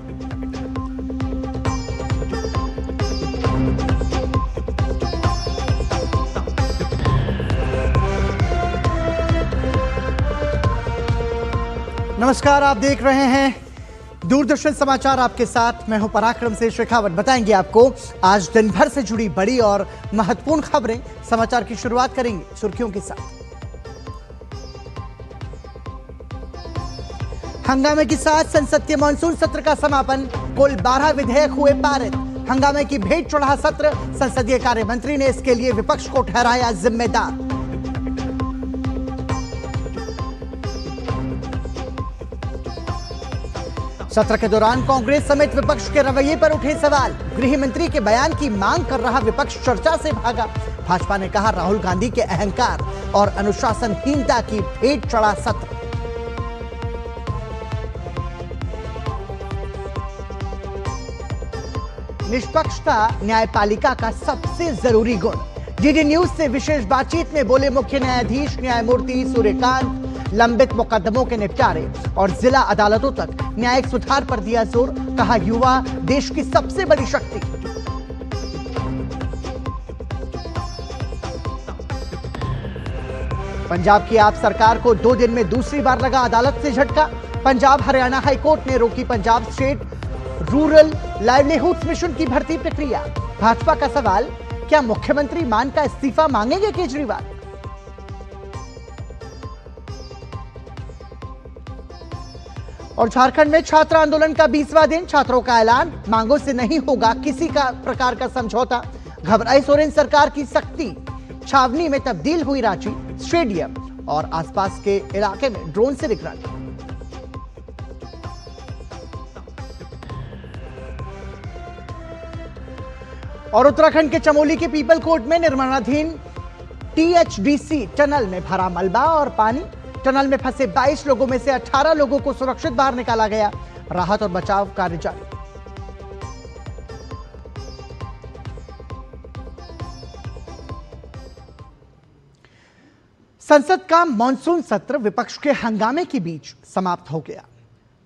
नमस्कार, आप देख रहे हैं दूरदर्शन समाचार। आपके साथ मैं हूं पराक्रम से शेखावत। बताएंगे आपको आज दिन भर से जुड़ी बड़ी और महत्वपूर्ण खबरें। समाचार की शुरुआत करेंगे सुर्खियों के साथ। हंगामे के साथ संसद के मानसून सत्र का समापन। कुल 12 विधेयक हुए पारित। हंगामे की भेंट चढ़ा सत्र। संसदीय कार्य मंत्री ने इसके लिए विपक्ष को ठहराया जिम्मेदार। सत्र के दौरान कांग्रेस समेत विपक्ष के रवैये पर उठे सवाल। गृह मंत्री के बयान की मांग कर रहा विपक्ष चर्चा से भागा। भाजपा ने कहा राहुल गांधी के अहंकार और अनुशासनहीनता की भेंट चढ़ा सत्र। निष्पक्षता न्यायपालिका का सबसे जरूरी गुण। डीडी न्यूज से विशेष बातचीत में बोले मुख्य न्यायाधीश न्यायमूर्ति सूर्यकांत। लंबित मुकदमों के निपटारे और जिला अदालतों तक न्यायिक सुधार पर दिया जोर। कहा युवा देश की सबसे बड़ी शक्ति। पंजाब की आप सरकार को 2 दिन में दूसरी बार लगा अदालत से झटका। पंजाब हरियाणा हाईकोर्ट ने रोकी Punjab state rural livelihood mission की भर्ती प्रक्रिया। भाजपा का सवाल, क्या मुख्यमंत्री मान का इस्तीफा मांगेंगे केजरीवाल? और झारखंड में छात्र आंदोलन का 20वां दिन। छात्रों का ऐलान, मांगों से नहीं होगा किसी का प्रकार का समझौता। घबराई सोरेन सरकार की सख्ती। छावनी में तब्दील हुई रांची स्टेडियम और आसपास के इलाके में ड्रोन से निगरानी। और उत्तराखंड के चमोली के पीपल कोट में निर्माणाधीन टीएचडीसी टनल में भरा मलबा और पानी। टनल में फंसे 22 लोगों में से 18 लोगों को सुरक्षित बाहर निकाला गया। राहत और बचाव कार्य जारी। संसद का मानसून सत्र विपक्ष के हंगामे के बीच समाप्त हो गया।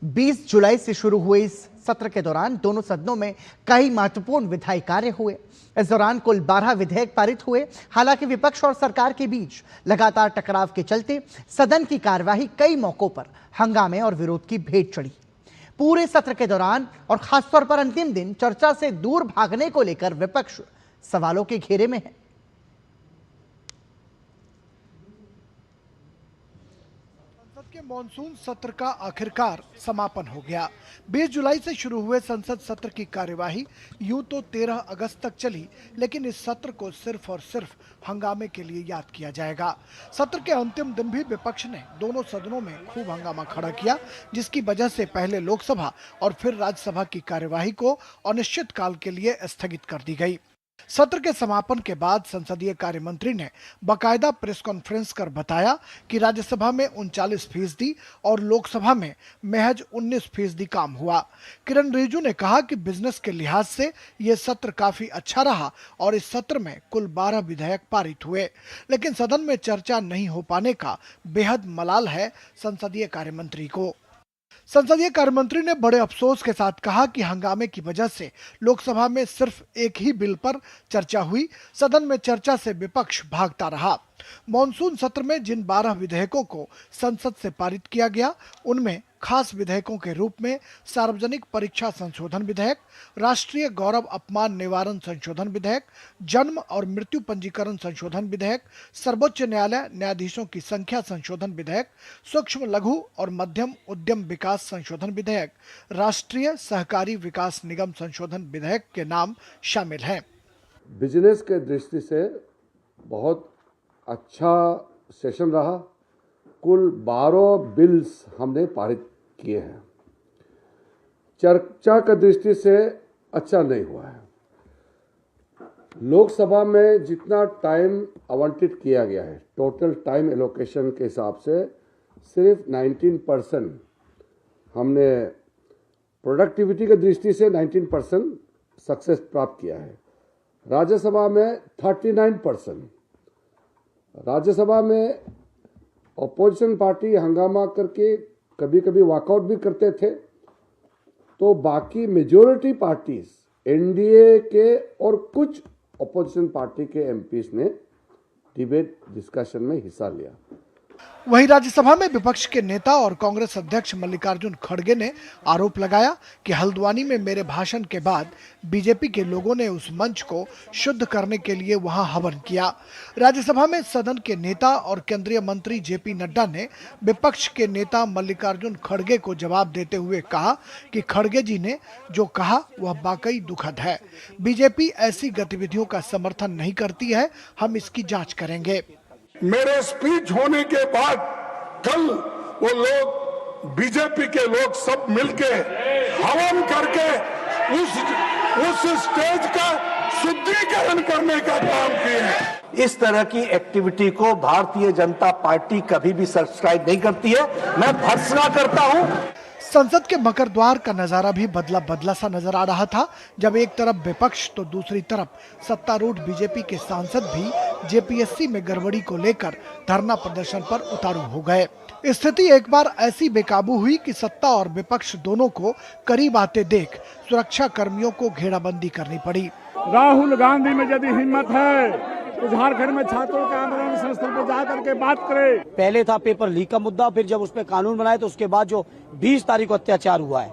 20 जुलाई से शुरू हुए इस सत्र के दौरान दोनों सदनों में कई महत्वपूर्ण विधायी कार्य हुए। इस दौरान कुल 12 विधेयक पारित हुए। हालांकि विपक्ष और सरकार के बीच लगातार टकराव के चलते सदन की कार्यवाही कई मौकों पर हंगामे और विरोध की भेंट चढ़ी। पूरे सत्र के दौरान और खासतौर पर अंतिम दिन चर्चा से दूर भागने को लेकर विपक्ष सवालों के घेरे में है। के मॉनसून सत्र का आखिरकार समापन हो गया। 20 जुलाई से शुरू हुए संसद सत्र की कार्यवाही यूं तो 13 अगस्त तक चली, लेकिन इस सत्र को सिर्फ और सिर्फ हंगामे के लिए याद किया जाएगा। सत्र के अंतिम दिन भी विपक्ष ने दोनों सदनों में खूब हंगामा खड़ा किया, जिसकी वजह से पहले लोकसभा और फिर राज्यसभा की कार्यवाही को अनिश्चित काल के लिए स्थगित कर दी गई। सत्र के समापन के बाद संसदीय कार्य मंत्री ने बाकायदा प्रेस कॉन्फ्रेंस कर बताया कि राज्यसभा में 39% और लोकसभा में महज 19% काम हुआ। किरण रिजिजू ने कहा कि बिजनेस के लिहाज से ये सत्र काफी अच्छा रहा और इस सत्र में कुल 12 विधेयक पारित हुए, लेकिन सदन में चर्चा नहीं हो पाने का बेहद मलाल है संसदीय कार्य मंत्री को। संसदीय कार्य मंत्री ने बड़े अफसोस के साथ कहा कि हंगामे की वजह से लोकसभा में सिर्फ एक ही बिल पर चर्चा हुई। सदन में चर्चा से विपक्ष भागता रहा। मॉनसून सत्र में जिन 12 विधेयकों को संसद से पारित किया गया, उनमें खास विधेयकों के रूप में सार्वजनिक परीक्षा संशोधन विधेयक, राष्ट्रीय गौरव अपमान निवारण संशोधन विधेयक, जन्म और मृत्यु पंजीकरण संशोधन विधेयक, सर्वोच्च न्यायालय न्यायाधीशों की संख्या संशोधन विधेयक, सूक्ष्म लघु और मध्यम उद्यम विकास संशोधन विधेयक, राष्ट्रीय सहकारी विकास निगम संशोधन विधेयक के नाम शामिल हैं। बिजनेस के दृष्टि से बहुत अच्छा सेशन रहा। कुल 12 बिल्स हमने पारित किए हैं। चर्चा की दृष्टि से अच्छा नहीं हुआ है। लोकसभा में जितना टाइम आवंटित किया गया है, टोटल टाइम एलोकेशन के हिसाब से सिर्फ 19% हमने प्रोडक्टिविटी की दृष्टि से 19% सक्सेस प्राप्त किया है। राज्यसभा में 39%। राज्यसभा में अपोजिशन पार्टी हंगामा करके कभी कभी वॉकआउट भी करते थे तो बाकी मेजॉरिटी पार्टीज, एनडीए के और कुछ अपोजिशन पार्टी के एमपीज ने डिबेट डिस्कशन में हिस्सा लिया। वहीं राज्यसभा में विपक्ष के नेता और कांग्रेस अध्यक्ष मल्लिकार्जुन खड़गे ने आरोप लगाया कि हल्द्वानी में मेरे भाषण के बाद बीजेपी के लोगों ने उस मंच को शुद्ध करने के लिए वहां हवन किया। राज्यसभा में सदन के नेता और केंद्रीय मंत्री जेपी नड्डा ने विपक्ष के नेता मल्लिकार्जुन खड़गे को जवाब देते हुए कहा कि खड़गे जी ने जो कहा वह वाकई दुखद है। बीजेपी ऐसी गतिविधियों का समर्थन नहीं करती है, हम इसकी जांच करेंगे। मेरे स्पीच होने के बाद कल वो लोग, बीजेपी के लोग सब मिलके हवन करके उस स्टेज का शुद्धिकरण करने का काम किए। इस तरह की एक्टिविटी को भारतीय जनता पार्टी कभी भी सब्सक्राइब नहीं करती है। मैं भर्त्सना करता हूं। संसद के मकर द्वार का नजारा भी बदला बदला सा नजर आ रहा था, जब एक तरफ विपक्ष तो दूसरी तरफ सत्तारूढ़ बीजेपी के सांसद भी जेपीएससी में गड़बड़ी को लेकर धरना प्रदर्शन पर उतारू हो गए। स्थिति एक बार ऐसी बेकाबू हुई कि सत्ता और विपक्ष दोनों को करीब आते देख सुरक्षा कर्मियों को घेराबंदी करनी पड़ी। राहुल गांधी में यदि हिम्मत है तो झारखंड में छात्रों के आंदोलन संस्थल पर जा करके बात करे। पहले था पेपर लीक का मुद्दा, फिर जब उस पर कानून बनाए तो उसके बाद जो 20 तारीख को अत्याचार हुआ है,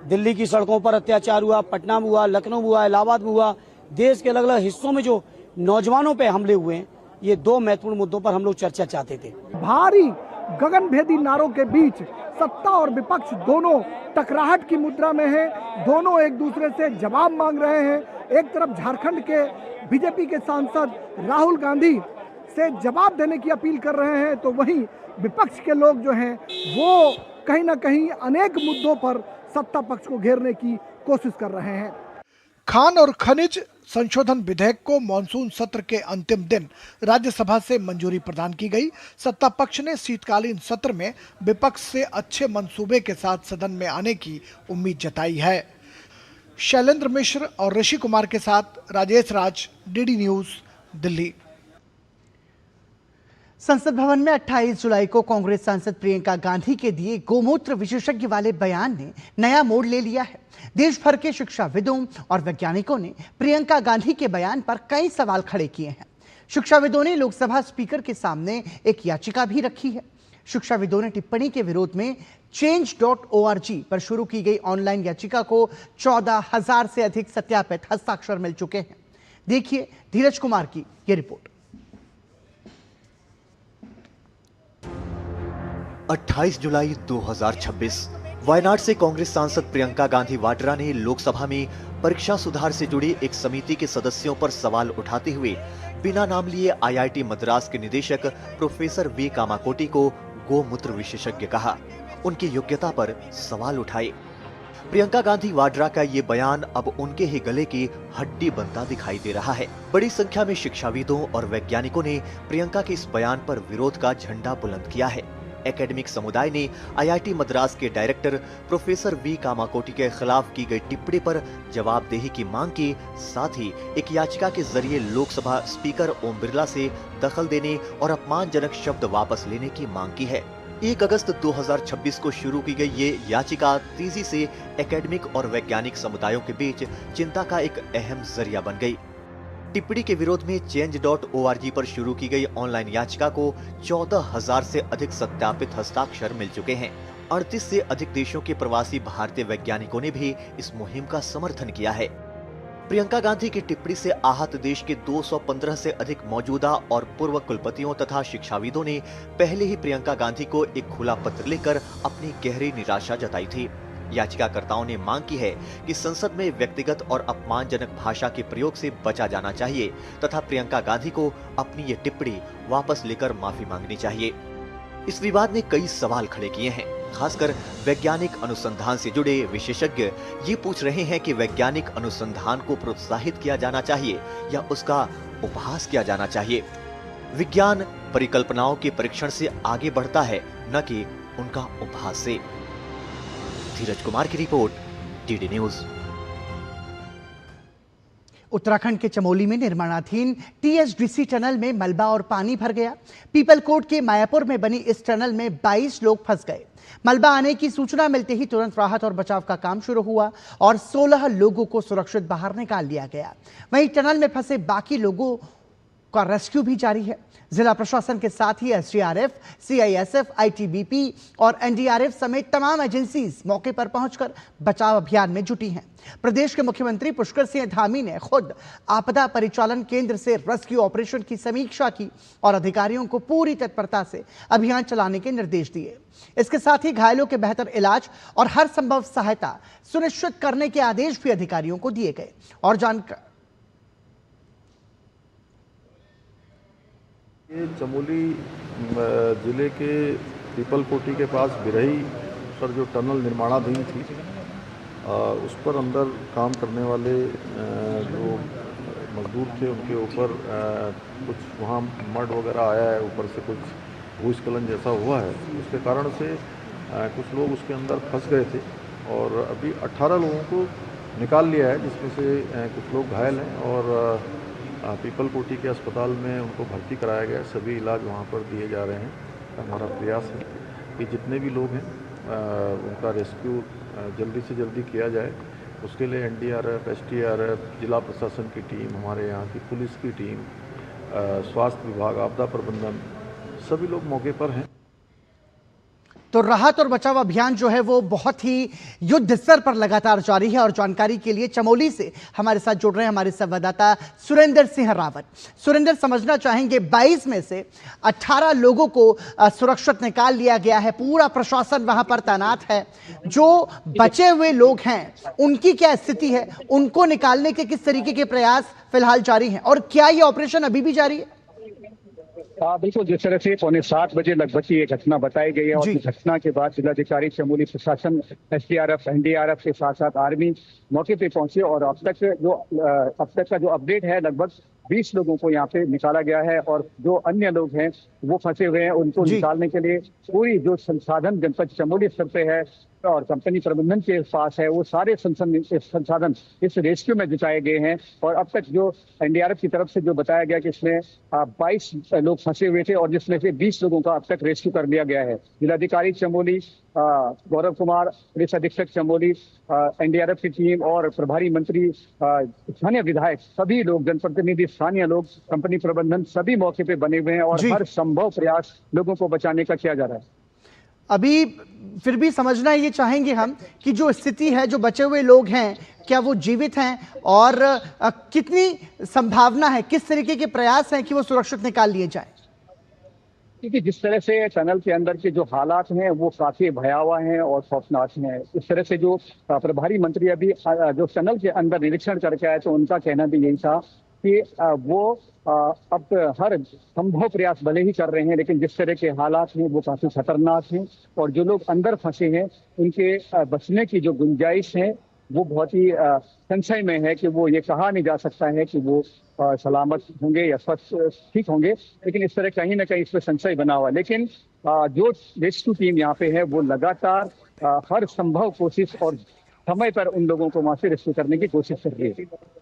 दिल्ली की सड़कों पर अत्याचार हुआ, पटना में हुआ, लखनऊ में हुआ, इलाहाबाद में हुआ, देश के अलग अलग हिस्सों में जो नौजवानों पे हमले हुए हैं, ये दो महत्वपूर्ण मुद्दों पर हम लोग चर्चा चाहते थे। भारी गगनभेदी नारों के बीच सत्ता और विपक्ष दोनों टकराहट की मुद्रा में हैं, दोनों एक दूसरे से जवाब मांग रहे हैं। एक तरफ झारखंड के बीजेपी के सांसद राहुल गांधी से जवाब देने की अपील कर रहे हैं, तो वहीं विपक्ष के लोग जो हैं वो कहीं ना कहीं अनेक मुद्दों पर सत्ता पक्ष को घेरने की कोशिश कर रहे हैं। खान और खनिज संशोधन विधेयक को मॉनसून सत्र के अंतिम दिन राज्यसभा से मंजूरी प्रदान की गई। सत्ता पक्ष ने शीतकालीन सत्र में विपक्ष से अच्छे मंसूबे के साथ सदन में आने की उम्मीद जताई है। शैलेंद्र मिश्र और ऋषि कुमार के साथ राजेश राज, डीडी न्यूज, दिल्ली। संसद भवन में 28 जुलाई को कांग्रेस सांसद प्रियंका गांधी के दिए गोमूत्र विशेषज्ञ वाले बयान ने नया मोड़ ले लिया है। देश भर के शिक्षाविदों और वैज्ञानिकों ने प्रियंका गांधी के बयान पर कई सवाल खड़े किए हैं। शिक्षाविदों ने लोकसभा स्पीकर के सामने एक याचिका भी रखी है। शिक्षाविदों ने टिप्पणी के विरोध में change.org पर शुरू की गई ऑनलाइन याचिका को 14,000 से अधिक सत्यापित हस्ताक्षर मिल चुके हैं। देखिए धीरज कुमार की यह रिपोर्ट। 28 जुलाई 2026 वायनाड से कांग्रेस सांसद प्रियंका गांधी वाड्रा ने लोकसभा में परीक्षा सुधार से जुड़ी एक समिति के सदस्यों पर सवाल उठाते हुए बिना नाम लिए आईआईटी मद्रास के निदेशक प्रोफेसर वी कामाकोटी को गोमूत्र विशेषज्ञ कहा, उनकी योग्यता पर सवाल उठाए। प्रियंका गांधी वाड्रा का ये बयान अब उनके ही गले की हड्डी बनता दिखाई दे रहा है। बड़ी संख्या में शिक्षाविदों और वैज्ञानिकों ने प्रियंका के इस बयान पर विरोध का झंडा बुलंद किया है। एकेडमिक समुदाय ने आईआईटी मद्रास के डायरेक्टर प्रोफेसर वी कामाकोटी के खिलाफ की गई टिप्पणी पर जवाबदेही की मांग की, साथ ही एक याचिका के जरिए लोकसभा स्पीकर ओम बिरला से दखल देने और अपमानजनक शब्द वापस लेने की मांग की है। 1 अगस्त 2026 को शुरू की गई ये याचिका तेजी से एकेडमिक और वैज्ञानिक समुदायों के बीच चिंता का एक अहम जरिया बन गई। टिप्पणी के विरोध में change.org पर शुरू की गई ऑनलाइन याचिका को 14,000 से अधिक सत्यापित हस्ताक्षर मिल चुके हैं। 38 से अधिक देशों के प्रवासी भारतीय वैज्ञानिकों ने भी इस मुहिम का समर्थन किया है। प्रियंका गांधी की टिप्पणी से आहत देश के 215 से अधिक मौजूदा और पूर्व कुलपतियों तथा शिक्षाविदों ने पहले ही प्रियंका गांधी को एक खुला पत्र लिखकर अपनी गहरी निराशा जताई थी। याचिकाकर्ताओं ने मांग की है कि संसद में व्यक्तिगत और अपमानजनक भाषा के प्रयोग से बचा जाना चाहिए तथा प्रियंका गांधी को अपनी ये टिप्पणी वापस लेकर माफी मांगनी चाहिए। इस विवाद ने कई सवाल खड़े किए हैं। खासकर वैज्ञानिक अनुसंधान से जुड़े विशेषज्ञ ये पूछ रहे हैं कि वैज्ञानिक अनुसंधान को प्रोत्साहित किया जाना चाहिए या उसका उपहास किया जाना चाहिए। विज्ञान परिकल्पनाओं के परीक्षण से आगे बढ़ता है, न कि उनका उपहास से। धीरज कुमार की रिपोर्ट, डीडी न्यूज। उत्तराखंड के चमोली में निर्माणाधीन टीएचडीसी टनल में मलबा और पानी भर गया। पीपलकोट के मायापुर में बनी इस टनल में 22 लोग फंस गए। मलबा आने की सूचना मिलते ही तुरंत राहत और बचाव का काम शुरू हुआ और 16 लोगों को सुरक्षित बाहर निकाल लिया गया। वहीं टनल में फंसे बाकी लोगों का रेस्क्यू भी जारी है। जिला प्रशासन के साथ ही एसडीआरएफ, सीआईएसएफ, आईटीबीपी और एनडीआरएफ समेत तमाम एजेंसीज मौके पर पहुंचकर बचाव अभियान में जुटी हैं। प्रदेश के मुख्यमंत्री पुष्कर सिंह धामी ने खुद आपदा परिचालन केंद्र से रेस्क्यू ऑपरेशन की समीक्षा की और अधिकारियों को पूरी तत्परता से अभियान चलाने के निर्देश दिए। इसके साथ ही घायलों के बेहतर इलाज और हर संभव सहायता सुनिश्चित करने के आदेश भी अधिकारियों को दिए गए। और जानकर ये चमोली जिले के पीपलकोटी के पास बिरही पर जो टनल निर्माणाधीन थी उस पर अंदर काम करने वाले जो मजदूर थे उनके ऊपर कुछ वहाँ मड वगैरह आया है, ऊपर से कुछ भूस्खलन जैसा हुआ है। उसके कारण से कुछ लोग उसके अंदर फंस गए थे और अभी 18 लोगों को निकाल लिया है, जिसमें से कुछ लोग घायल हैं और पीपलकोटी के अस्पताल में उनको भर्ती कराया गया। सभी इलाज वहाँ पर दिए जा रहे हैं। हमारा प्रयास है कि जितने भी लोग हैं उनका रेस्क्यू जल्दी से जल्दी किया जाए। उसके लिए एनडीआरएफ, एसडीआरएफ, जिला प्रशासन की टीम, हमारे यहाँ की पुलिस की टीम, स्वास्थ्य विभाग, आपदा प्रबंधन, सभी लोग मौके पर हैं। तो राहत और बचाव अभियान जो है वो बहुत ही युद्ध स्तर पर लगातार जारी है। और जानकारी के लिए चमोली से हमारे साथ जुड़ रहे हैं हमारे संवाददाता सुरेंद्र सिंह रावत। सुरेंद्र, समझना चाहेंगे 22 में से 18 लोगों को सुरक्षित निकाल लिया गया है, पूरा प्रशासन वहां पर तैनात है। जो बचे हुए लोग हैं उनकी क्या स्थिति है, उनको निकालने के किस तरीके के प्रयास फिलहाल जारी हैं और क्या ये ऑपरेशन अभी भी जारी है? बिल्कुल, जिस तरह से 7:45 बजे लगभग की ये घटना बताई गई है और इस घटना के बाद जिलाधिकारी चमोली प्रशासन, एसडीआरएफ, एनडीआरएफ के साथ साथ आर्मी मौके पे पहुंचे और अब तक का जो अपडेट है लगभग 20 लोगों को यहाँ पे निकाला गया है और जो अन्य लोग हैं वो फंसे हुए हैं, उनको निकालने के लिए पूरी जो संसाधन जनपद चमोली स्तर पे है और कंपनी प्रबंधन के पास है, वो सारे संसाधन इस रेस्क्यू में जुटाए गए हैं। और अब तक जो एनडीआरएफ की तरफ से जो बताया गया कि इसमें 22 लोग फंसे हुए थे और जिसमें से 20 लोगों का अब तक रेस्क्यू कर लिया गया है। जिलाधिकारी चमोली गौरव कुमार, पुलिस अधीक्षक चमोली, एनडीआरएफ की टीम और प्रभारी मंत्री, स्थानीय विधायक, सभी लोग, जनप्रतिनिधि, स्थानीय लोग, कंपनी प्रबंधन सभी मौके पे बने हुए हैं और हर संभव प्रयास लोगों को बचाने का किया जा रहा है। अभी फिर भी समझना ये चाहेंगे हम कि जो स्थिति है, जो बचे हुए लोग हैं, क्या वो जीवित हैं और कितनी संभावना है, किस तरीके के प्रयास हैं कि वो सुरक्षित निकाल लिए जाएं? क्योंकि जिस तरह से टनल के अंदर के जो हालात हैं वो काफी भयावह हैं और खौफनाक हैं। इस तरह से जो प्रभारी मंत्री अभी जो टनल के अंदर निरीक्षण करके आए तो उनका कहना भी यही था कि वो अब हर संभव प्रयास भले ही कर रहे हैं, लेकिन जिस तरह के हालात हैं वो काफी खतरनाक हैं और जो लोग अंदर फंसे हैं उनके बचने की जो गुंजाइश है वो बहुत ही संशय में है कि वो ये कहा नहीं जा सकता है कि वो सलामत होंगे या ठीक होंगे, लेकिन इस तरह कहीं ना कहीं इस पर संशय बना हुआ। लेकिन जो रेस्क्यू टीम यहाँ पे है वो लगातार हर संभव कोशिश और समय पर उन लोगों को वहां से रेस्क्यू करने की कोशिश कर रही है।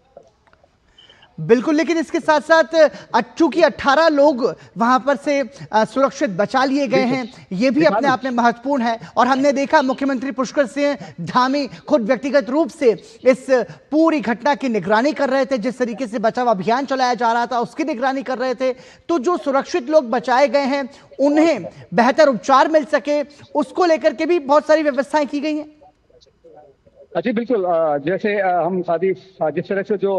बिल्कुल, लेकिन इसके साथ साथ चूंकि 18 लोग वहां पर से सुरक्षित बचा लिए गए हैं, ये भी अपने आप में महत्वपूर्ण है। और हमने देखा मुख्यमंत्री पुष्कर सिंह धामी खुद व्यक्तिगत रूप से इस पूरी घटना की निगरानी कर रहे थे, जिस तरीके से बचाव अभियान चलाया जा रहा था उसकी निगरानी कर रहे थे। तो जो सुरक्षित लोग बचाए गए हैं उन्हें बेहतर उपचार मिल सके, उसको लेकर के भी बहुत सारी व्यवस्थाएं की गई हैं। जी बिल्कुल, जैसे हम अभी जिस तरह से जो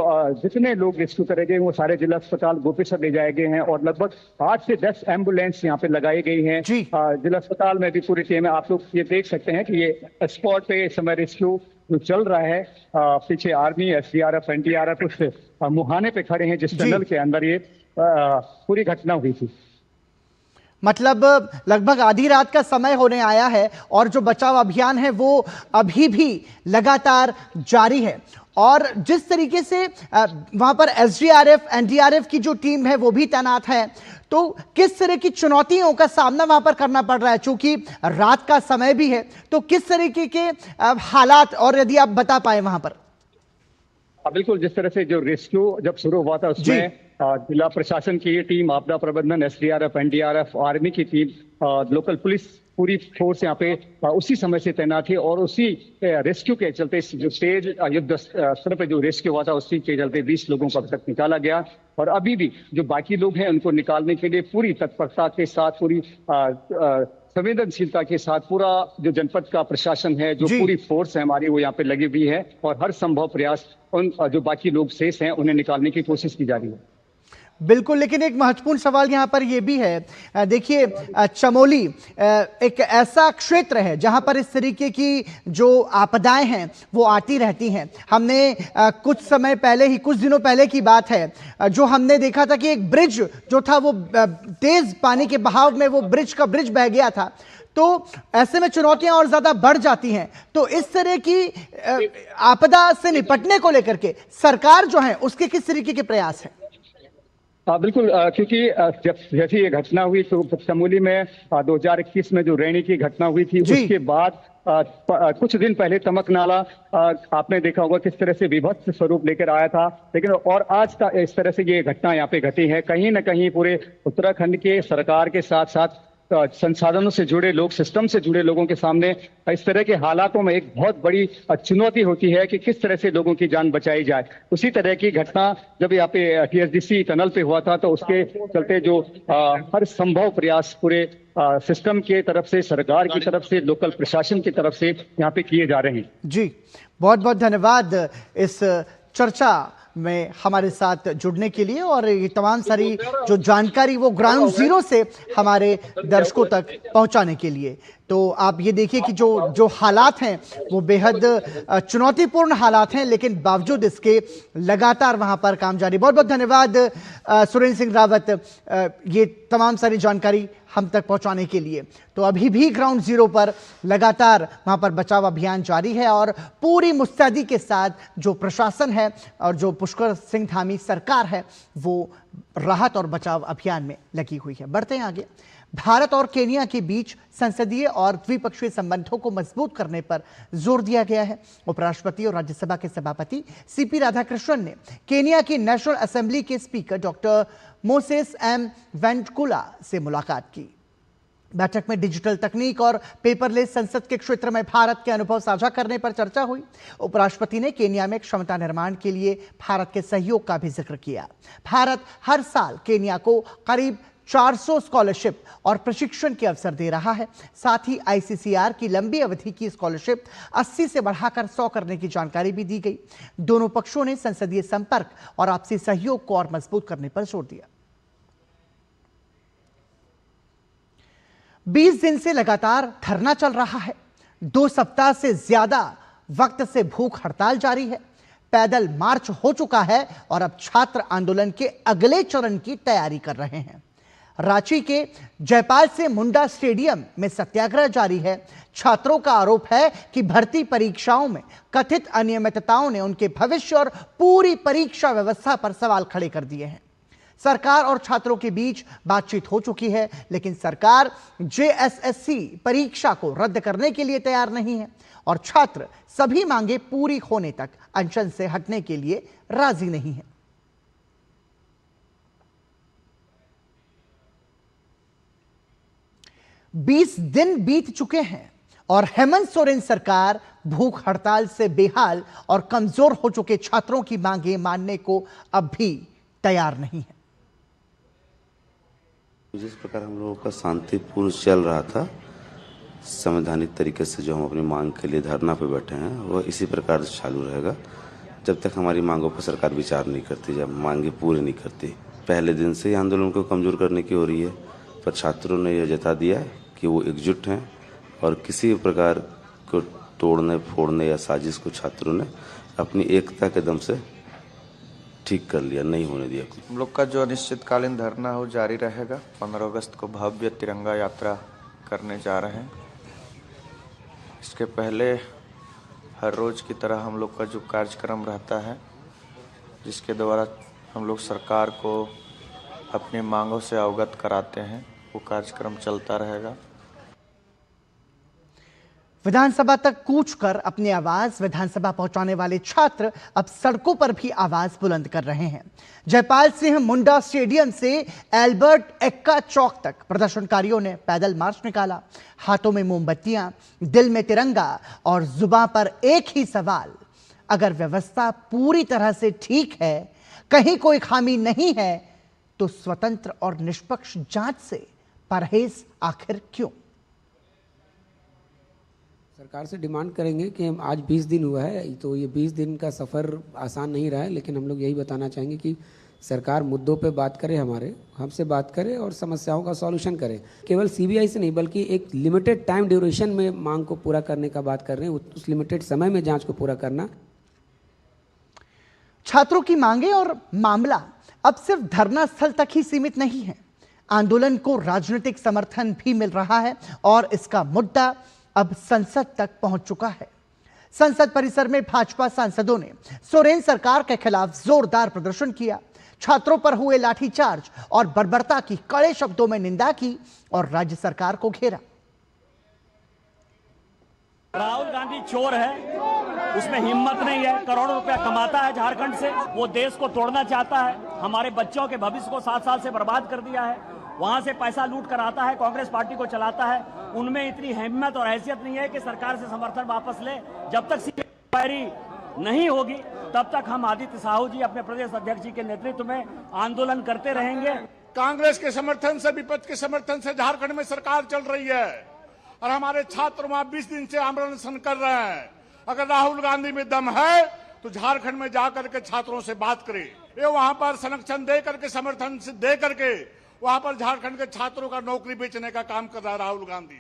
जितने लोग रेस्क्यू करे गए वो सारे जिला अस्पताल गोपेश्वर ले जाए गए हैं और लगभग 8 से 10 एम्बुलेंस यहाँ पे लगाई गई हैं। जिला अस्पताल में भी पूरी टीम है। आप लोग ये देख सकते हैं कि ये स्पॉट पे इस समय रेस्क्यू जो चल रहा है, पीछे आर्मी, एसडीआरएफ, एनडीआरएफ उस मुहाने पे खड़े हैं जिस टनल के अंदर ये पूरी घटना हुई थी। मतलब लगभग आधी रात का समय होने आया है और जो बचाव अभियान है वो अभी भी लगातार जारी है। और जिस तरीके से वहां पर एसडीआरएफ, एनडीआरएफ की जो टीम है वो भी तैनात है, तो किस तरह की चुनौतियों का सामना वहां पर करना पड़ रहा है? चूंकि रात का समय भी है, तो किस तरीके के हालात, और यदि आप बता पाए वहां पर। बिल्कुल, जिस तरह से जो रेस्क्यू जब शुरू हुआ था उसमें जिला प्रशासन की टीम, आपदा प्रबंधन, एसडीआरएफ, एनडीआरएफ, आर्मी की टीम, लोकल पुलिस, पूरी फोर्स यहाँ पे उसी समय से तैनात थी और उसी रेस्क्यू के चलते जो तेज युद्ध स्तर पे जो रेस्क्यू हुआ था उसी के चलते 20 लोगों को अब तक निकाला गया और अभी भी जो बाकी लोग हैं उनको निकालने के लिए पूरी तत्परता के साथ, पूरी संवेदनशीलता के साथ पूरा जो जनपद का प्रशासन है, जो पूरी फोर्स है हमारी, वो यहाँ पे लगी हुई है और हर संभव प्रयास उन जो बाकी लोग शेष हैं उन्हें निकालने की कोशिश की जा रही है। बिल्कुल, लेकिन एक महत्वपूर्ण सवाल यहाँ पर यह भी है, देखिए चमोली एक ऐसा क्षेत्र है जहाँ पर इस तरीके की जो आपदाएं हैं वो आती रहती हैं। हमने कुछ समय पहले ही, कुछ दिनों पहले की बात है, जो हमने देखा था कि एक ब्रिज जो था वो तेज पानी के बहाव में वो ब्रिज बह गया था। तो ऐसे में चुनौतियां और ज्यादा बढ़ जाती हैं। तो इस तरह की आपदा से निपटने को लेकर के सरकार जो है उसके किस तरीके के प्रयास हैं? बिल्कुल, क्योंकि जब जैसी ये घटना हुई तो चमोली में 2021 में जो रैनी की घटना हुई थी उसके बाद कुछ दिन पहले तमक नाला आपने देखा होगा किस तरह से विभत्स स्वरूप लेकर आया था, लेकिन और आज इस तरह से ये घटना यहाँ पे घटी है। कहीं ना कहीं पूरे उत्तराखंड के सरकार के साथ साथ संसाधनों से जुड़े लोग, सिस्टम से जुड़े लोगों के सामने इस तरह के हालातों में एक बहुत बड़ी चुनौती होती है कि किस तरह से लोगों की जान बचाई जाए। उसी तरह की घटना जब यहाँ पे टीएसडीसी टनल पे हुआ था तो उसके चलते जो हर संभव प्रयास पूरे सिस्टम के तरफ से, सरकार की तरफ से, लोकल प्रशासन की तरफ से यहाँ पे किए जा रहे हैं। जी, बहुत बहुत धन्यवाद इस चर्चा में हमारे साथ जुड़ने के लिए और ये तमाम सारी जो जानकारी वो ग्राउंड जीरो से हमारे दर्शकों तक पहुंचाने के लिए। तो आप ये देखिए कि जो हालात हैं वो बेहद चुनौतीपूर्ण हालात हैं, लेकिन बावजूद इसके लगातार वहां पर काम जारी। बहुत बहुत धन्यवाद सुरेंद्र सिंह रावत, ये तमाम सारी जानकारी हम तक पहुंचाने के लिए। तो अभी भी ग्राउंड जीरो पर लगातार वहां पर बचाव अभियान जारी है और पूरी मुस्तैदी के साथ जो प्रशासन है और जो पुष्कर सिंह धामी सरकार है वो राहत और बचाव अभियान में लगी हुई है। बढ़ते हैं आगे। भारत और केनिया के बीच संसदीय और द्विपक्षीय संबंधों को मजबूत करने पर जोर दिया गया है। उपराष्ट्रपति और राज्यसभा के सभापति सीपी राधाकृष्णन ने केनिया की नेशनल असेंबली के स्पीकर डॉक्टर मोसेस एम वेंटकुला से मुलाकात की। बैठक में डिजिटल तकनीक और पेपरलेस संसद के क्षेत्र में भारत के अनुभव साझा करने पर चर्चा हुई। उपराष्ट्रपति ने केनिया में क्षमता निर्माण के लिए भारत के सहयोग का भी जिक्र किया। भारत हर साल केनिया को करीब 400 स्कॉलरशिप और प्रशिक्षण के अवसर दे रहा है। साथ ही आईसीसीआर की लंबी अवधि की स्कॉलरशिप 80 से बढ़ाकर 100 करने की जानकारी भी दी गई। दोनों पक्षों ने संसदीय संपर्क और आपसी सहयोग को और मजबूत करने पर जोर दिया। 20 दिन से लगातार धरना चल रहा है। 2 सप्ताह से ज्यादा वक्त से भूख हड़ताल जारी है। पैदल मार्च हो चुका है और अब छात्र आंदोलन के अगले चरण की तैयारी कर रहे हैं। रांची के जयपाल से मुंडा स्टेडियम में सत्याग्रह जारी है। छात्रों का आरोप है कि भर्ती परीक्षाओं में कथित अनियमितताओं ने उनके भविष्य और पूरी परीक्षा व्यवस्था पर सवाल खड़े कर दिए हैं। सरकार और छात्रों के बीच बातचीत हो चुकी है, लेकिन सरकार जेएसएससी परीक्षा को रद्द करने के लिए तैयार नहीं है और छात्र सभी मांगे पूरी होने तक अनशन से हटने के लिए राजी नहीं है। बीस दिन बीत चुके हैं और हेमंत सोरेन सरकार भूख हड़ताल से बेहाल और कमजोर हो चुके छात्रों की मांगे मानने को अब भी तैयार नहीं है। जिस प्रकार हम लोगों का शांतिपूर्ण चल रहा था, संवैधानिक तरीके से जो हम अपनी मांग के लिए धरना पे बैठे हैं वो इसी प्रकार से चालू रहेगा जब तक हमारी मांगों पर सरकार विचार नहीं करती, जब मांगे पूरी नहीं करती। पहले दिन से ही आंदोलन को कमजोर करने की हो रही है, पर छात्रों ने यह जता दिया कि वो एकजुट हैं और किसी प्रकार को तोड़ने फोड़ने या साजिश को छात्रों ने अपनी एकता के दम से ठीक कर लिया, नहीं होने दिया। हम लोग का जो अनिश्चितकालीन धरना हो जारी रहेगा। 15 अगस्त को भव्य तिरंगा यात्रा करने जा रहे हैं। इसके पहले हर रोज की तरह हम लोग का जो कार्यक्रम रहता है, जिसके द्वारा हम लोग सरकार को अपनी मांगों से अवगत कराते हैं, वो कार्यक्रम चलता रहेगा। विधानसभा तक कूच कर अपनी आवाज विधानसभा पहुंचाने वाले छात्र अब सड़कों पर भी आवाज बुलंद कर रहे हैं। जयपाल सिंह मुंडा स्टेडियम से एल्बर्ट एक्का चौक तक प्रदर्शनकारियों ने पैदल मार्च निकाला। हाथों में मोमबत्तियां, दिल में तिरंगा और जुबान पर एक ही सवाल, अगर व्यवस्था पूरी तरह से ठीक है, कहीं कोई खामी नहीं है, तो स्वतंत्र और निष्पक्ष जांच से परहेज आखिर क्यों? सरकार से डिमांड करेंगे कि हम आज 20 दिन हुआ है, तो ये 20 दिन का सफ़र आसान नहीं रहा है, लेकिन हम लोग यही बताना चाहेंगे कि सरकार मुद्दों पे बात करे, हमसे बात करे और समस्याओं का सॉल्यूशन करे। केवल सीबीआई से नहीं बल्कि एक लिमिटेड टाइम ड्यूरेशन में मांग को पूरा करने का बात कर रहे हैं, उस लिमिटेड समय में जांच को पूरा करना। छात्रों की मांगे और मामला अब सिर्फ धरना स्थल तक ही सीमित नहीं है। आंदोलन को राजनीतिक समर्थन भी मिल रहा है और इसका मुद्दा अब संसद तक पहुंच चुका है। संसद परिसर में भाजपा सांसदों ने सोरेन सरकार के खिलाफ जोरदार प्रदर्शन किया, छात्रों पर हुए लाठीचार्ज और बर्बरता की कड़े शब्दों में निंदा की और राज्य सरकार को घेरा। राहुल गांधी चोर है, उसमें हिम्मत नहीं है, करोड़ों रुपया कमाता है झारखंड से, वो देश को तोड़ना चाहता है, हमारे बच्चों के भविष्य को 7 साल से बर्बाद कर दिया है, वहां से पैसा लूट कर आता है, कांग्रेस पार्टी को चलाता है। उनमें इतनी हिम्मत और हैसियत नहीं है कि सरकार से समर्थन वापस ले। जब तक इंक्वायरी नहीं होगी तब तक हम आदित्य साहू जी अपने प्रदेश अध्यक्ष जी के नेतृत्व में आंदोलन करते रहेंगे। कांग्रेस के समर्थन से, विपक्ष के समर्थन से झारखंड में सरकार चल रही है और हमारे छात्र वहां 20 दिन से आंदोलन कर रहे हैं। अगर राहुल गांधी में दम है तो झारखंड में जाकर के छात्रों से बात करे, ये वहां पर संरक्षण दे करके, समर्थन से दे करके वहां पर झारखंड के छात्रों का नौकरी बेचने का काम कर रहा है राहुल गांधी।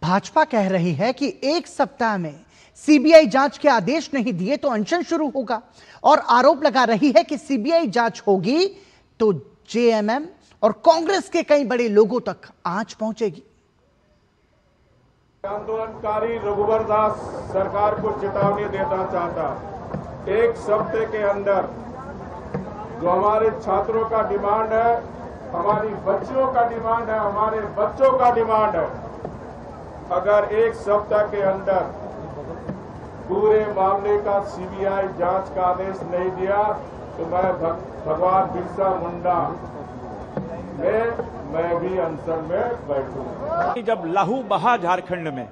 भाजपा कह रही है कि 1 सप्ताह में सीबीआई जांच के आदेश नहीं दिए तो अनशन शुरू होगा और आरोप लगा रही है कि सीबीआई जांच होगी तो जेएमएम और कांग्रेस के कई बड़े लोगों तक आंच पहुंचेगी। आंदोलनकारी रघुवर दास सरकार को चेतावनी देना चाहता, 1 सप्ताह के अंदर जो हमारे छात्रों का डिमांड है, हमारी बच्चियों का डिमांड है, हमारे बच्चों का डिमांड है, अगर 1 सप्ताह के अंदर पूरे मामले का सीबीआई जांच का आदेश नहीं दिया तो मैं भगवान बिरसा मुंडा मैं भी अनशन में बैठूंगा। जब लहू बहा झारखंड में,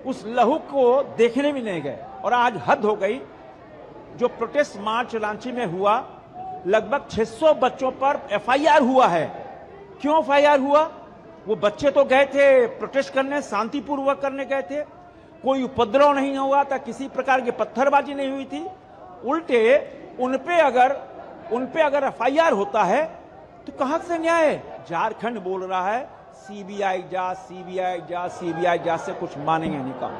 उस लहू को देखने भी नहीं गए और आज हद हो गई। जो प्रोटेस्ट मार्च रांची में हुआ, लगभग 600 बच्चों पर एफआईआर हुआ है। क्यों एफआईआर हुआ? वो बच्चे तो गए थे प्रोटेस्ट करने, शांतिपूर्वक करने गए थे, कोई उपद्रव नहीं हुआ था, किसी प्रकार की पत्थरबाजी नहीं हुई थी। उल्टे उनपे अगर एफआईआर होता है तो कहां से न्याय है? झारखंड बोल रहा है सीबीआई जांच से कुछ मानेंगे नहीं काम।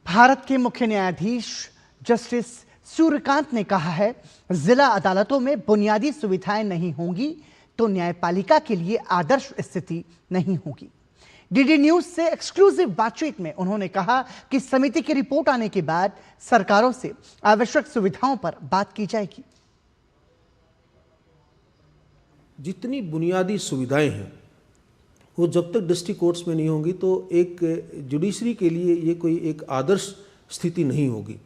भारत के मुख्य न्यायाधीश जस्टिस सूर्यकांत ने कहा है, जिला अदालतों में बुनियादी सुविधाएं नहीं होंगी तो न्यायपालिका के लिए आदर्श स्थिति नहीं होगी। डीडी न्यूज से एक्सक्लूसिव बातचीत में उन्होंने कहा कि समिति की रिपोर्ट आने के बाद सरकारों से आवश्यक सुविधाओं पर बात की जाएगी। जितनी बुनियादी सुविधाएं हैं वो जब तक डिस्ट्रिक्ट कोर्ट्स में नहीं होंगी तो एक जुडिशरी के लिए ये कोई एक आदर्श स्थिति नहीं होगी।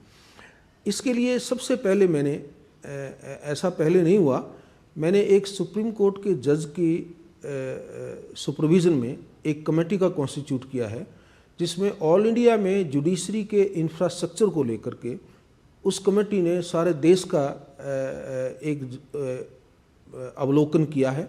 इसके लिए सबसे पहले मैंने, ऐसा पहले नहीं हुआ, मैंने एक सुप्रीम कोर्ट के जज की सुपरविज़न में एक कमेटी का कॉन्स्टिट्यूट किया है, जिसमें ऑल इंडिया में जुडिशरी के इंफ्रास्ट्रक्चर को लेकर के उस कमेटी ने सारे देश का एक अवलोकन किया है।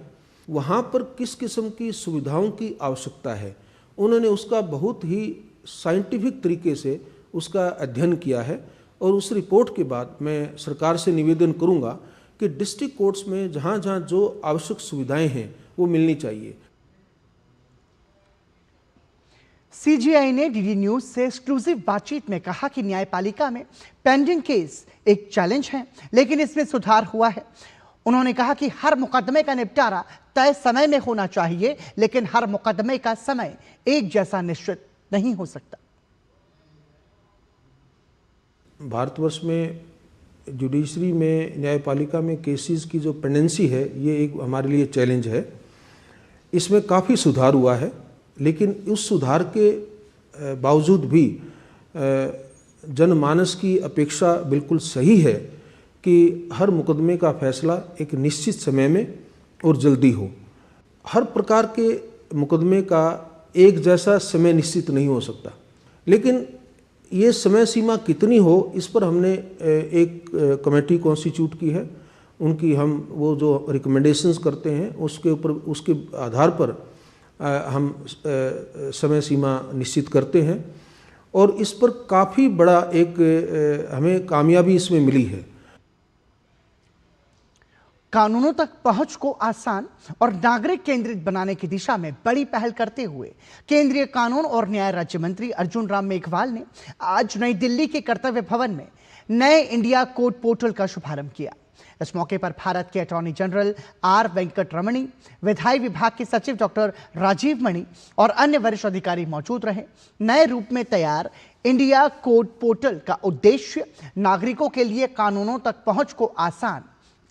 वहाँ पर किस किस्म की सुविधाओं की आवश्यकता है, उन्होंने उसका बहुत ही साइंटिफिक तरीके से उसका अध्ययन किया है और उस रिपोर्ट के बाद मैं सरकार से निवेदन करूँगा कि डिस्ट्रिक्ट कोर्ट्स में जहाँ जहाँ जो आवश्यक सुविधाएं हैं वो मिलनी चाहिए। सीजीआई ने डीडी न्यूज से एक्सक्लूसिव बातचीत में कहा कि न्यायपालिका में पेंडिंग केस एक चैलेंज है, लेकिन इसमें सुधार हुआ है। उन्होंने कहा कि हर मुकदमे का निपटारा तय समय में होना चाहिए, लेकिन हर मुकदमे का समय एक जैसा निश्चित नहीं हो सकता। भारतवर्ष में जुडिशरी में, न्यायपालिका में केसेस की जो पेंडेंसी है, ये एक हमारे लिए चैलेंज है। इसमें काफ़ी सुधार हुआ है, लेकिन उस सुधार के बावजूद भी जनमानस की अपेक्षा बिल्कुल सही है कि हर मुकदमे का फैसला एक निश्चित समय में और जल्दी हो। हर प्रकार के मुकदमे का एक जैसा समय निश्चित नहीं हो सकता, लेकिन ये समय सीमा कितनी हो, इस पर हमने एक कमेटी कॉन्स्टिट्यूट की है। उनकी हम वो जो रिकमेंडेशंस करते हैं उसके आधार पर हम समय सीमा निश्चित करते हैं, और इस पर काफ़ी बड़ा एक हमें कामयाबी इसमें मिली है। कानूनों तक पहुंच को आसान और नागरिक केंद्रित बनाने की दिशा में बड़ी पहल करते हुए केंद्रीय कानून और न्याय राज्य मंत्री अर्जुन राम मेघवाल ने आज नई दिल्ली के कर्तव्य भवन में नए इंडिया कोर्ट पोर्टल का शुभारंभ किया। इस मौके पर भारत के अटॉर्नी जनरल आर वेंकट रमणी, विधायी विभाग के सचिव डॉक्टर राजीव मणि और अन्य वरिष्ठ अधिकारी मौजूद रहे। नए रूप में तैयार इंडिया कोर्ट पोर्टल का उद्देश्य नागरिकों के लिए कानूनों तक पहुंच को आसान,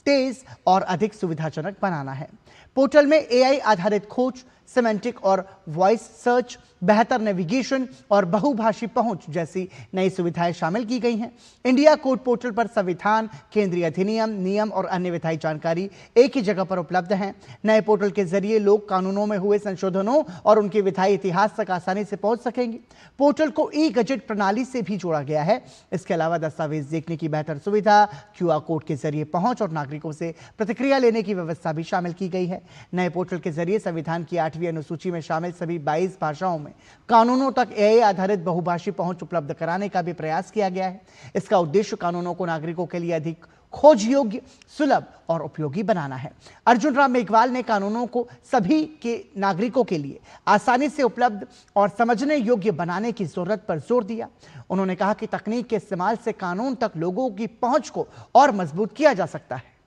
तेज और अधिक सुविधाजनक बनाना है। पोर्टल में एआई आधारित खोज, सिमेंटिक और वॉइस सर्च, बेहतर नेविगेशन और बहुभाषी पहुंच जैसी नई सुविधाएं शामिल की गई हैं। इंडिया कोर्ट पोर्टल पर संविधान, केंद्रीय अधिनियम, नियम और अन्य विधायी जानकारी एक ही जगह पर उपलब्ध है। नए पोर्टल के जरिए लोग कानूनों में हुए संशोधनों और उनके विधायी इतिहास तक आसानी से पहुंच सकेंगे। पोर्टल को ई गजेट प्रणाली से भी जोड़ा गया है। इसके अलावा दस्तावेज देखने की बेहतर सुविधा, क्यूआर कोड के जरिए पहुंच और नागरिकों से प्रतिक्रिया लेने की व्यवस्था भी शामिल की गई है। नए पोर्टल के जरिए संविधान की 8वीं अनुसूची में शामिल सभी 22 भाषाओं में कानूनों तक एआई आधारित बहुभाषी पहुंच उपलब्ध कराने का भी प्रयास किया गया है। इसका उद्देश्य कानूनों को नागरिकों के लिए अधिक खोज योग्य, सुलभ और उपयोगी बनाना है। अर्जुन राम मेघवाल ने कानूनों को सभी के नागरिकों के लिए आसानी से उपलब्ध और समझने योग्य बनाने की जरूरत पर जोर दिया। उन्होंने कहा कि तकनीक के इस्तेमाल से कानून तक लोगों की पहुंच को और मजबूत किया जा सकता है।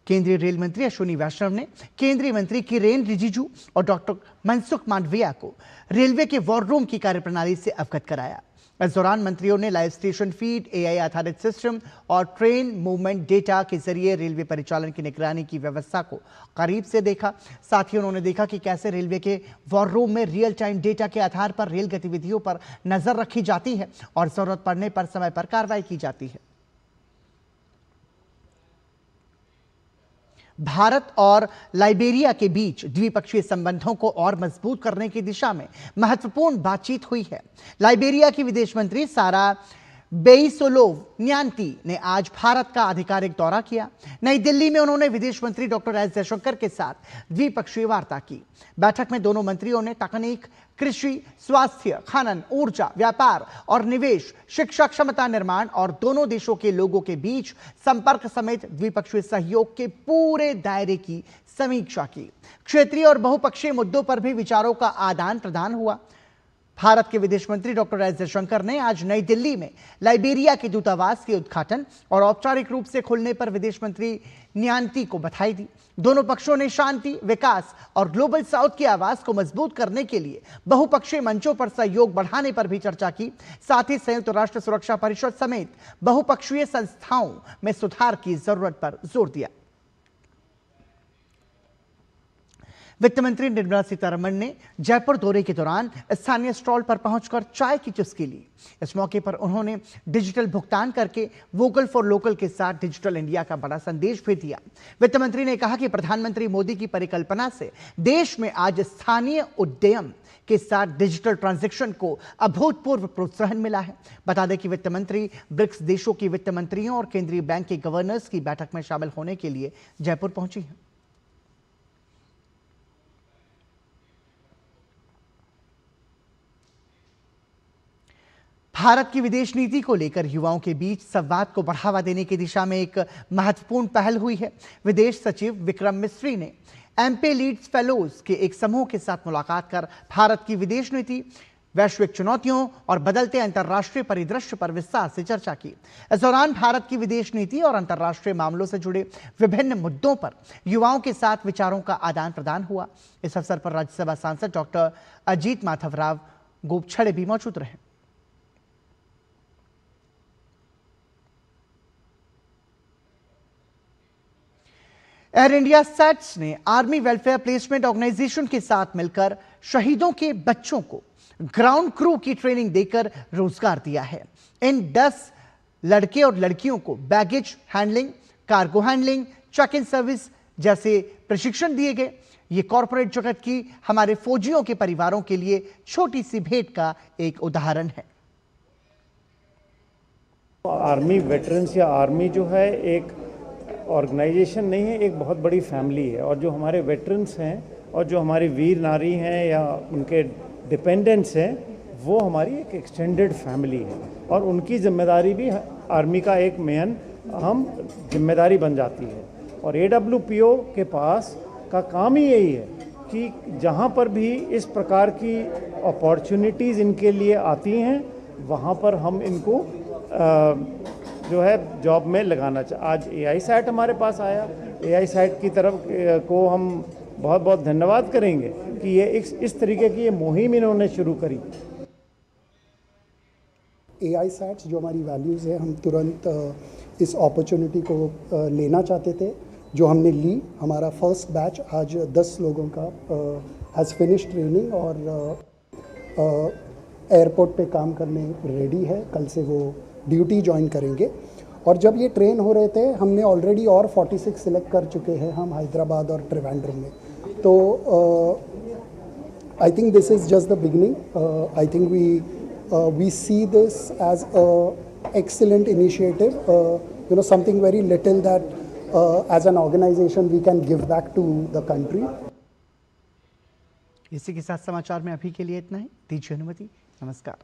केंद्रीय रेल मंत्री अश्विनी वैष्णव ने केंद्रीय मंत्री किरेन रिजिजू और डॉक्टर मनसुख मांडविया को रेलवे के वॉर रूम की कार्यप्रणाली से अवगत कराया। इस दौरान मंत्रियों ने लाइव स्टेशन फीड, एआई आधारित सिस्टम और ट्रेन मूवमेंट डेटा के जरिए रेलवे परिचालन की निगरानी की व्यवस्था को करीब से देखा। साथ ही उन्होंने देखा कि कैसे रेलवे के वॉर रूम में रियल टाइम डेटा के आधार पर रेल गतिविधियों पर नजर रखी जाती है और जरूरत पड़ने पर समय पर कार्रवाई की जाती है। भारत और लाइबेरिया के बीच द्विपक्षीय संबंधों को और मजबूत करने की दिशा में महत्वपूर्ण बातचीत हुई है। लाइबेरिया की विदेश मंत्री सारा बेइसोलोव न्यांती ने आज भारत का आधिकारिक दौरा किया। नई दिल्ली में उन्होंने विदेश मंत्री डॉक्टर एस जयशंकर के साथ द्विपक्षीय वार्ता की। बैठक में दोनों मंत्रियों ने तकनीक, कृषि, स्वास्थ्य, खनन, ऊर्जा, व्यापार और निवेश, शिक्षा, क्षमता निर्माण और दोनों देशों के लोगों के बीच संपर्क समेत द्विपक्षीय सहयोग के पूरे दायरे की समीक्षा की। क्षेत्रीय और बहुपक्षीय मुद्दों पर भी विचारों का आदान प्रदान हुआ। भारत के विदेश मंत्री डॉक्टर एस जयशंकर ने आज नई दिल्ली में लाइबेरिया के दूतावास के उद्घाटन और औपचारिक रूप से खुलने पर विदेश मंत्री न्यांती को बधाई दी। दोनों पक्षों ने शांति, विकास और ग्लोबल साउथ की आवाज को मजबूत करने के लिए बहुपक्षीय मंचों पर सहयोग बढ़ाने पर भी चर्चा की। साथ ही संयुक्त राष्ट्र सुरक्षा परिषद समेत बहुपक्षीय संस्थाओं में सुधार की जरूरत पर जोर दिया। वित्त मंत्री निर्मला सीतारमण ने जयपुर दौरे के दौरान स्थानीय स्टॉल पर पहुंचकर चाय की चुस्की ली। इस मौके पर उन्होंने डिजिटल भुगतान करके वोकल फॉर लोकल के साथ डिजिटल इंडिया का बड़ा संदेश भी दिया। वित्त मंत्री ने कहा कि प्रधानमंत्री मोदी की परिकल्पना से देश में आज स्थानीय उद्यम के साथ डिजिटल ट्रांजैक्शन को अभूतपूर्व प्रोत्साहन मिला है। बता दें कि वित्त मंत्री ब्रिक्स देशों की वित्त मंत्रियों और केंद्रीय बैंक के गवर्नर्स की बैठक में शामिल होने के लिए जयपुर पहुंची हैं। भारत की विदेश नीति को लेकर युवाओं के बीच संवाद को बढ़ावा देने की दिशा में एक महत्वपूर्ण पहल हुई है। विदेश सचिव विक्रम मिस्री ने एमपी लीड्स फेलोज के एक समूह के साथ मुलाकात कर भारत की विदेश नीति, वैश्विक चुनौतियों और बदलते अंतर्राष्ट्रीय परिदृश्य पर विस्तार से चर्चा की। इस दौरान भारत की विदेश नीति और अंतर्राष्ट्रीय मामलों से जुड़े विभिन्न मुद्दों पर युवाओं के साथ विचारों का आदान प्रदान हुआ। इस अवसर पर राज्यसभा सांसद डॉक्टर अजीत माधवराव गोपछड़े भी मौजूद रहे। एयर इंडिया सैट्स ने आर्मी वेलफेयर प्लेसमेंट ऑर्गेनाइजेशन के साथ मिलकर शहीदों के बच्चों को ग्राउंड क्रू की ट्रेनिंग देकर रोजगार दिया है। इन 10 लड़के और लड़कियों को baggage handling, cargo handling, check in service जैसे प्रशिक्षण दिए गए। ये कॉरपोरेट जगत की हमारे फौजियों के परिवारों के लिए छोटी सी भेंट का एक उदाहरण है। आर्मी वेटरन्स या आर्मी जो है एक ऑर्गेनाइजेशन नहीं है, एक बहुत बड़ी फैमिली है। और जो हमारे वेटरन्स हैं और जो हमारे वीर नारी हैं या उनके डिपेंडेंट्स हैं, वो हमारी एक एक्सटेंडेड फैमिली है और उनकी जिम्मेदारी भी आर्मी का एक मेन अहम जिम्मेदारी बन जाती है। और AWPO के पास का काम ही यही है कि जहाँ पर भी इस प्रकार की अपॉर्चुनिटीज़ इनके लिए आती हैं, वहाँ पर हम इनको जो है जॉब में लगाना चाहिए। आज AISAT हमारे पास आया, AISAT की तरफ को हम बहुत बहुत धन्यवाद करेंगे कि ये इस तरीके की ये मुहिम इन्होंने शुरू करी। AISAT जो हमारी वैल्यूज़ है, हम तुरंत इस अपॉर्चुनिटी को लेना चाहते थे, जो हमने ली। हमारा फर्स्ट बैच आज 10 लोगों का हैज़ फिनिश ट्रेनिंग और एयरपोर्ट पे काम करने रेडी है। कल से वो ड्यूटी ज्वाइन करेंगे। और जब ये ट्रेन हो रहे थे, हमने ऑलरेडी और 46 सिलेक्ट कर चुके हैं हम हैदराबाद और त्रिवेंद्रम में। तो I think this is just the beginning. I think we see this as a excellent initiative, something very little that as an organization we can give back to the country. इसी के साथ समाचार में अभी के लिए इतना ही। दीजिए अनुमति। नमस्कार।